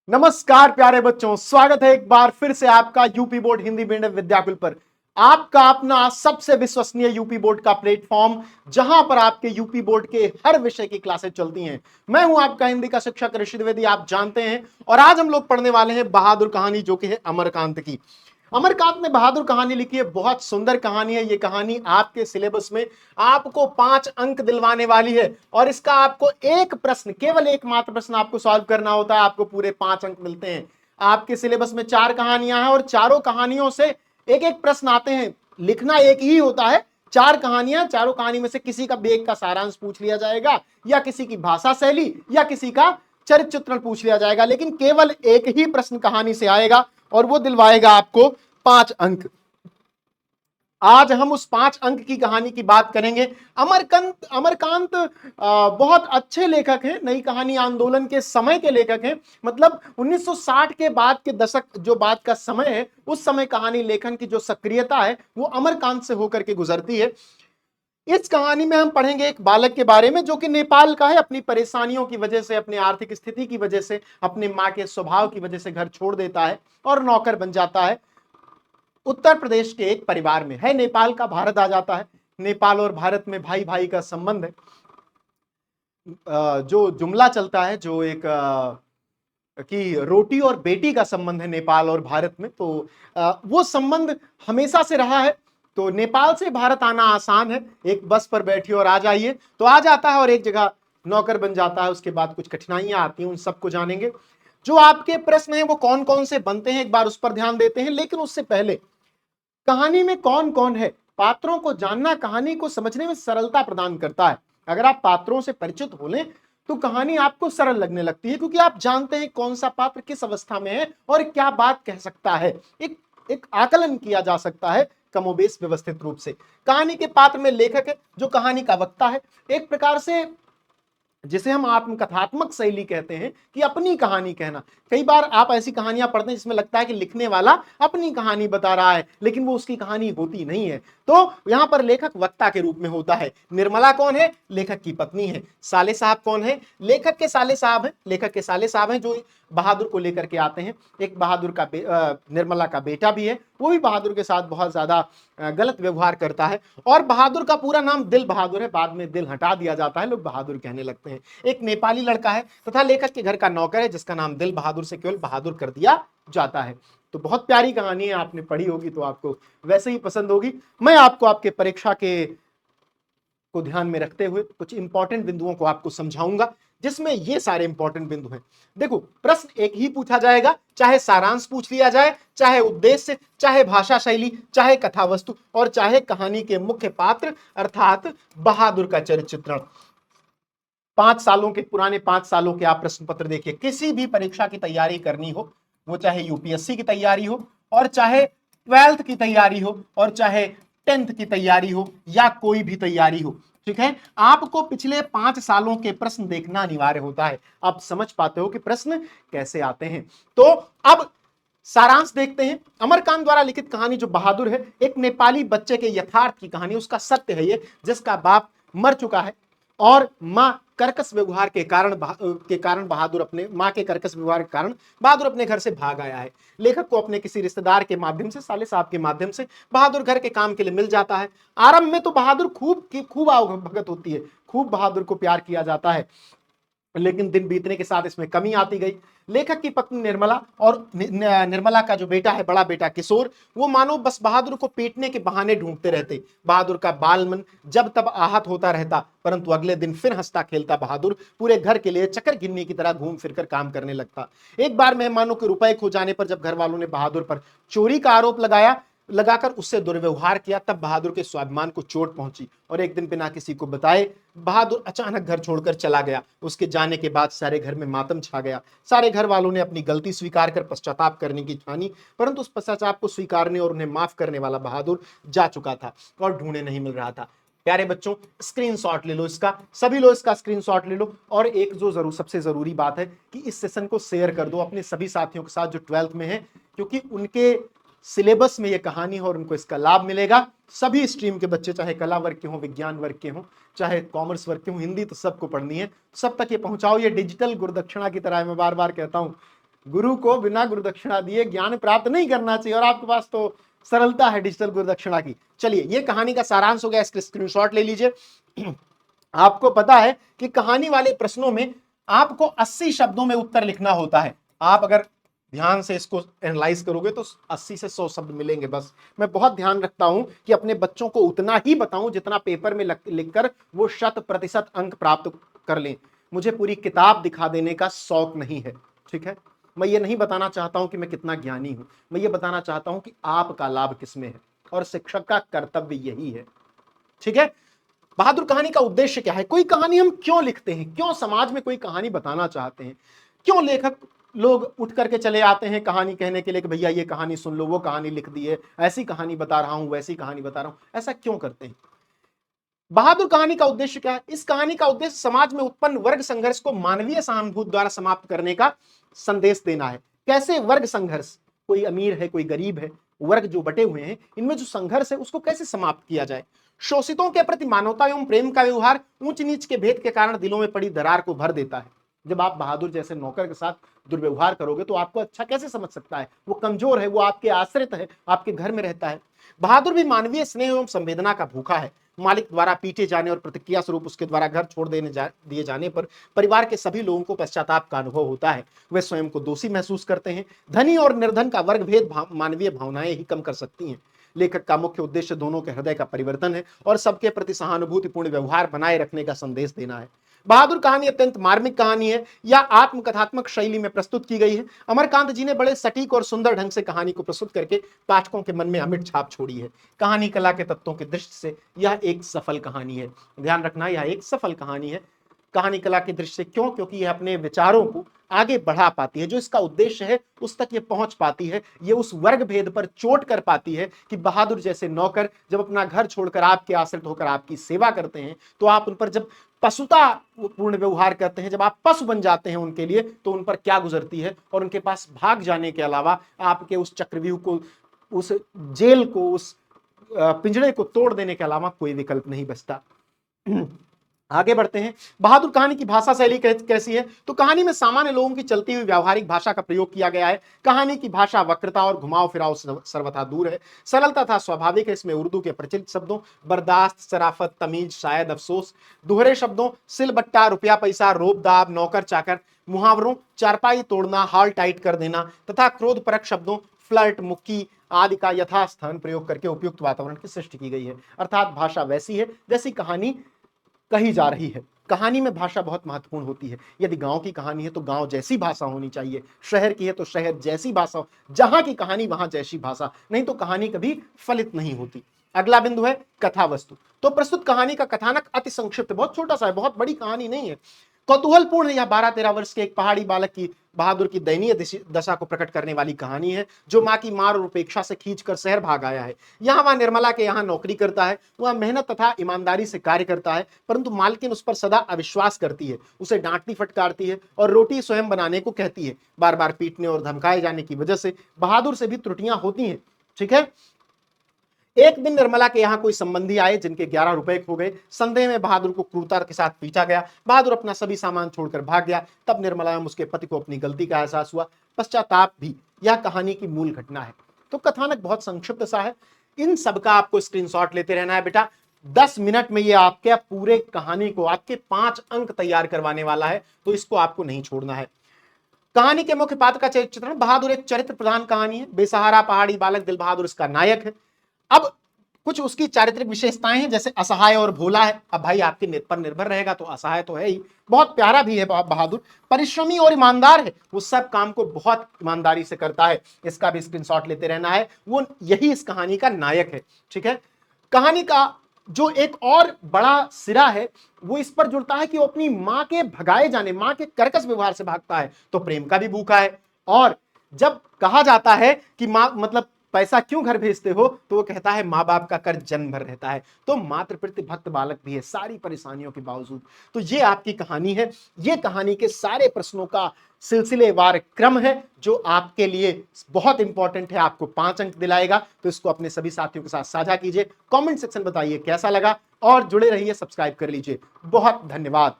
नमस्कार प्यारे बच्चों, स्वागत है एक बार फिर से आपका UP board Hindi medium Vidyakul पर। आपका अपना सबसे विश्वसनीय यूपी बोर्ड का प्लेटफॉर्म, जहां पर आपके यूपी बोर्ड के हर विषय की क्लासेस चलती हैं। मैं हूं आपका हिंदी का शिक्षक ऋषि द्विवेदी, आप जानते हैं। और आज हम लोग पढ़ने वाले हैं बहादुर कहानी, जो कि है अमरकांत की। अमरकांत ने बहादुर कहानी लिखी है, बहुत सुंदर कहानी है। ये कहानी आपके सिलेबस में आपको 5 अंक दिलवाने वाली है। और इसका आपको एक प्रश्न, केवल एकमात्र प्रश्न आपको सॉल्व करना होता है, आपको पूरे 5 अंक मिलते हैं। आपके सिलेबस में 4 कहानियां हैं और चारों कहानियों से एक एक प्रश्न आते हैं। लिखना एक ही होता है, 4 कहानियां, चारों कहानी में से किसी का बेग का सारांश पूछ लिया जाएगा, या किसी की भाषा शैली, या किसी का चरित्र चित्रण पूछ लिया जाएगा। लेकिन केवल एक ही प्रश्न कहानी से आएगा और वो दिलवाएगा आपको 5 अंक। आज हम उस 5 अंक की कहानी की बात करेंगे। अमरकांत अमरकांत बहुत अच्छे लेखक हैं, नई कहानी आंदोलन के समय के लेखक हैं। मतलब 1960 के बाद के दशक, जो बाद का समय है, उस समय कहानी लेखन की जो सक्रियता है वो अमरकांत से होकर के गुजरती है। इस कहानी में हम पढ़ेंगे एक बालक के बारे में, जो कि नेपाल का है। अपनी परेशानियों की वजह से, अपनी आर्थिक स्थिति की वजह से, अपने माँ के स्वभाव की वजह से घर छोड़ देता है और नौकर बन जाता है। उत्तर प्रदेश के एक परिवार में है, नेपाल का भारत आ जाता है। नेपाल और भारत में भाई भाई का संबंध है। जो जुमला चलता है, जो एक कि रोटी और बेटी का संबंध है नेपाल और भारत में, तो वो संबंध हमेशा से रहा है। तो नेपाल से भारत आना आसान है, एक बस पर बैठिए और आ जाइए। तो आ जाता है और एक जगह नौकर बन जाता है। उसके बाद कुछ कठिनाइयां आती हैं, उन सबको जानेंगे। जो आपके प्रश्न हैं वो कौन कौन से बनते हैं, एक बार उस पर ध्यान देते हैं। लेकिन उससे पहले, कहानी में कौन कौन है, पात्रों को जानना कहानी को समझने में सरलता प्रदान करता है। अगर आप पात्रों से परिचित हो लें तो कहानी आपको सरल लगने लगती है, क्योंकि आप जानते हैं कौन सा पात्र किस अवस्था में है और क्या बात कह सकता है। एक एक आकलन किया जा सकता है कमोबेश व्यवस्थित रूप से। कहानी के पात्र में लेखक है, जो कहानी का वक्ता है, एक प्रकार से जिसे हम आत्मकथात्मक शैली कहते हैं, कि अपनी कहानी कहना। कई बार आप ऐसी कहानियां पढ़ते हैं जिसमें लगता है कि लिखने वाला अपनी कहानी बता रहा है, लेकिन वो उसकी कहानी होती नहीं है। तो यहां पर लेखक वक्ता के रूप में होता है। निर्मला कौन है? लेखक की पत्नी है। साले साहब कौन है? लेखक के साले साहब हैं। लेखक के साले साहब हैं जो बहादुर को लेकर के आते हैं। एक बहादुर का निर्मला का बेटा भी है, वो भी बहादुर के साथ बहुत ज्यादा गलत व्यवहार करता है। और बहादुर का पूरा नाम दिल बहादुर है, बाद में दिल हटा दिया जाता है, लोग बहादुर कहने लगते हैं। एक नेपाली लड़का है तथा लेखक के घर का नौकर है, जिसका नाम दिल बहादुर से केवल बहादुर कर दिया जाता है। तो बहुत प्यारी कहानी है, आपने पढ़ी होगी तो आपको वैसे ही पसंद होगी। मैं आपको आपके परीक्षा के को ध्यान में रखते हुए कुछ इंपॉर्टेंट बिंदुओं को आपको समझाऊंगा, जिसमें ये सारे इंपॉर्टेंट बिंदु हैं। देखो, प्रश्न एक ही पूछा जाएगा, चाहे सारांश पूछ लिया जाए, चाहे उद्देश्य, चाहे भाषा शैली, चाहे कथा वस्तु, और चाहे कहानी के मुख्य पात्र अर्थात बहादुर का चरित्र चित्रण। 5 सालों के पुराने 5 सालों के आप प्रश्न पत्र देखिए। किसी भी परीक्षा की तैयारी करनी हो, वो चाहे यूपीएससी की तैयारी हो, और चाहे 12th की तैयारी हो, और चाहे 10th की तैयारी हो, या कोई भी तैयारी हो, ठीक है, आपको पिछले 5 सालों के प्रश्न देखना अनिवार्य होता है। आप समझ पाते हो कि प्रश्न कैसे आते हैं। तो अब सारांश देखते हैं। अमरकांत द्वारा लिखित कहानी जो बहादुर है, एक नेपाली बच्चे के यथार्थ की कहानी, उसका सत्य है ये, जिसका बाप मर चुका है और मां कर्कश व्यवहार के कारण बहादुर अपने मां के कर्कश व्यवहार के कारण बहादुर अपने घर से भाग आया है। लेखक को अपने किसी रिश्तेदार के माध्यम से, साले साहब के माध्यम से, बहादुर घर के काम के लिए मिल जाता है। आरंभ में तो बहादुर खूब आवभगत होती है, खूब बहादुर को प्यार किया जाता है। लेकिन दिन बीतने के साथ इसमें कमी आती गई। लेखक की पत्नी निर्मला और निर्मला का जो बेटा है, बड़ा बेटा किशोर, वो मानो बस बहादुर को पीटने के बहाने ढूंढते रहते। बहादुर का बाल मन जब तब आहत होता रहता, परंतु अगले दिन फिर हंसता खेलता बहादुर पूरे घर के लिए चक्कर गिन्नी की तरह घूम फिरकर काम करने लगता। एक बार मेहमानों के रुपए खो जाने पर जब घर वालों ने बहादुर पर चोरी का आरोप लगाकर उससे दुर्व्यवहार किया, तब बहादुर के स्वाभिमान को चोट पहुंची और एक दिन बिना किसी को बताए बहादुर अचानक घर छोड़कर चला गया। उसके जाने के बाद सारे घर में मातम छा गया। सारे घर वालों ने अपनी गलती स्वीकार कर पश्चाताप करने की ठानी, परंतु उस पश्चाताप को स्वीकारने और उन्हें माफ करने वाला बहादुर जा चुका था और ढूंढे नहीं मिल रहा था। प्यारे बच्चों, स्क्रीनशॉट ले लो इसका, सभी लोग इसका स्क्रीनशॉट ले लो। और एक जो सबसे जरूरी बात है कि इस सेशन को शेयर कर दो अपने सभी साथियों के साथ जो 12th में है, क्योंकि उनके सिलेबस में ये कहानी है और उनको इसका लाभ मिलेगा। सभी स्ट्रीम के बच्चे, चाहे कला वर्ग के हों, विज्ञान वर्ग के हों, चाहे कॉमर्स वर्ग के हों, हिंदी तो सबको पढ़नी है। सब तक ये पहुंचाओ, ये डिजिटल गुरुदक्षिणा की तरह है, मैं बार बार कहता हूं। गुरु को बिना गुरु दक्षिणा दिए ज्ञान प्राप्त नहीं करना चाहिए, और आपके पास तो सरलता है डिजिटल गुरु दक्षिणा की। चलिए, ये कहानी का सारांश हो गया, इसके स्क्रीनशॉट ले लीजिए। आपको पता है कि कहानी वाले प्रश्नों में आपको 80 शब्दों में उत्तर लिखना होता है। आप अगर ध्यान से इसको एनालाइज करोगे तो 80 से 100 शब्द मिलेंगे बस। मैं बहुत ध्यान रखता हूं कि अपने बच्चों को उतना ही बताऊं जितना पेपर में लिखकर वो 100% अंक प्राप्त कर लें। मुझे पूरी किताब दिखा देने का शौक नहीं है, ठीक है। मैं ये नहीं बताना चाहता हूं कि मैं कितना ज्ञानी हूं, मैं ये बताना चाहता हूं कि आपका लाभ किसमें है, और शिक्षक का कर्तव्य यही है, ठीक है। बहादुर कहानी का उद्देश्य क्या है? कोई कहानी हम क्यों लिखते हैं, क्यों समाज में कोई कहानी बताना चाहते हैं, क्यों लेखक लोग उठ करके चले आते हैं कहानी कहने के लिए कि भैया ये कहानी सुन लो, वो कहानी लिख दी है, ऐसी कहानी बता रहा हूं, वैसी कहानी बता रहा हूं, ऐसा क्यों करते हैं? बहादुर कहानी का उद्देश्य क्या है? इस कहानी का उद्देश्य समाज में उत्पन्न वर्ग संघर्ष को मानवीय सहानुभूति द्वारा समाप्त करने का संदेश देना है। कैसे वर्ग संघर्ष, कोई अमीर है कोई गरीब है, वर्ग जो बटे हुए हैं, इनमें जो संघर्ष है उसको कैसे समाप्त किया जाए। शोषितों के प्रति मानवता एवं प्रेम का व्यवहार ऊंच नीच के भेद के कारण दिलों में पड़ी दरार को भर देता है। जब आप बहादुर जैसे नौकर के साथ दुर्व्यवहार करोगे तो आपको अच्छा कैसे समझ सकता है? वो कमजोर है, वो आपके आश्रित है, आपके घर में रहता है। बहादुर भी मानवीय स्नेह एवं संवेदना का भूखा है। मालिक द्वारा पीटे जाने और प्रतिक्रिया स्वरूप उसके द्वारा घर छोड़ दिए जाने पर परिवार के सभी लोगों को पश्चाताप का अनुभव होता है। वे स्वयं को दोषी महसूस करते हैं। धनी और निर्धन का वर्ग भेद मानवीय भावनाएं ही कम कर सकती हैं। लेखक का मुख्य उद्देश्य दोनों के हृदय का परिवर्तन है और सबके प्रति सहानुभूतिपूर्ण व्यवहार बनाए रखने का संदेश देना है। बहादुर कहानी अत्यंत मार्मिक कहानी है, या आत्मकथात्मक शैली में प्रस्तुत की गई है। अमरकांत जी ने बड़े सटीक और सुंदर ढंग से कहानी को प्रस्तुत करके पाठकों के मन में अमिट छाप छोड़ी है। कहानी कला के तत्वों की दृष्टि से यह एक सफल कहानी है। ध्यान रखना, यह एक सफल कहानी है। कहानी कला की दृष्टि से क्यों? क्योंकि यह अपने विचारों को आगे बढ़ा पाती है, जो इसका उद्देश्य है उस तक ये पहुंच पाती है। ये उस वर्ग भेद पर चोट कर पाती है कि बहादुर जैसे नौकर जब अपना घर छोड़कर आपके आश्रित होकर आपकी सेवा करते हैं, तो आप उन पर जब पशुता पूर्ण व्यवहार करते हैं, जब आप पशु बन जाते हैं उनके लिए, तो उन पर क्या गुजरती है। और उनके पास भाग जाने के अलावा आपके उस चक्रव्यूह को, उस जेल को, उस पिंजड़े को तोड़ देने के अलावा कोई विकल्प नहीं बचता। आगे बढ़ते हैं। बहादुर कहानी की भाषा शैली कैसी है? तो कहानी में सामान्य लोगों की चलती हुई व्यावहारिक भाषा का प्रयोग किया गया है। कहानी की भाषा वक्रता और घुमाव फिराव सर्वथा दूर है। सरलता था स्वाभाविक है। इसमें उर्दू के प्रचलित शब्दों बर्दाश्त, शराफत, तमीज, शायद, अफसोस, दोहरे शब्दों सिलबट्टा, रुपया पैसा, रोब दाब, नौकर चाकर, मुहावरों चारपाई तोड़ना, हाल टाइट कर देना तथा क्रोध परक शब्दों फ्लर्ट, मुक्की आदि का यथास्थान प्रयोग करके उपयुक्त वातावरण की सृष्टि की गई है। अर्थात भाषा वैसी है जैसी कहानी कही जा रही है। कहानी में भाषा बहुत महत्वपूर्ण होती है। यदि गांव की कहानी है तो गांव जैसी भाषा होनी चाहिए, शहर की है तो शहर जैसी भाषा, जहां की कहानी वहां जैसी भाषा, नहीं तो कहानी कभी फलित नहीं होती। अगला बिंदु है कथा वस्तु। तो प्रस्तुत कहानी का कथानक अति संक्षिप्त, बहुत छोटा सा है, बहुत बड़ी कहानी नहीं है। कौतूहलपूर्ण यह 12-13 वर्ष के एक पहाड़ी बालक की बहादुर की दयनीय दशा को प्रकट करने वाली कहानी है, जो मां की मार और उपेक्षा से खींचकर शहर भाग आया है। यहाँ वह निर्मला के यहाँ नौकरी करता है। वह मेहनत तथा ईमानदारी से कार्य करता है, परंतु मालकिन उस पर सदा अविश्वास करती है, उसे डांटती फटकारती है और रोटी स्वयं बनाने को कहती है। बार बार पीटने और धमकाए जाने की वजह से बहादुर से भी त्रुटियां होती हैं, ठीक है। एक दिन निर्मला के यहाँ कोई संबंधी आए जिनके 11 रुपए खो गए। संदेह में बहादुर को क्रूरता के साथ पीटा गया। बहादुर अपना सभी सामान छोड़कर भाग गया। तब निर्मला एवं उसके पति को अपनी गलती का एहसास हुआ। पश्चाताप भी यह कहानी की मूल घटना है। तो कथानक बहुत संक्षिप्त सा है। इन सबका आपको स्क्रीनशॉट लेते रहना है बेटा। 10 मिनट में ये आपके पूरे कहानी को, आपके 5 अंक तैयार करवाने वाला है, तो इसको आपको नहीं छोड़ना है। कहानी के मुख्य पात्र का चित्रण। बहादुर एक चरित्र प्रधान कहानी है। बेसहारा पहाड़ी बालक दिल बहादुर इसका नायक है। अब कुछ उसकी चारित्रिक विशेषताएं हैं, जैसे असहाय और भोला है। अब भाई आपके पर निर्भर रहेगा तो असहाय तो है ही, बहुत प्यारा भी है बहादुर। परिश्रमी और ईमानदार है, वो सब काम को बहुत ईमानदारी से करता है। इसका भी स्क्रीनशॉट लेते रहना है। वो यही इस कहानी का नायक है, ठीक है। कहानी का जो एक और बड़ा सिरा है वो इस पर जुड़ता है कि वो अपनी मां के भगाए जाने, मां के कर्कश व्यवहार से भागता है, तो प्रेम का भी भूखा है। और जब कहा जाता है कि मां मतलब पैसा क्यों घर भेजते हो, तो वो कहता है माँ बाप का कर्ज जन्म भर रहता है। तो मातृ प्रति भक्त बालक भी है, सारी परेशानियों के बावजूद। तो ये आपकी कहानी है। ये कहानी के सारे प्रश्नों का सिलसिलेवार क्रम है, जो आपके लिए बहुत इंपॉर्टेंट है, आपको 5 अंक दिलाएगा। तो इसको अपने सभी साथियों के साथ साझा कीजिए। कमेंट सेक्शन बताइए कैसा लगा, और जुड़े रहिए, सब्सक्राइब कर लीजिए। बहुत धन्यवाद।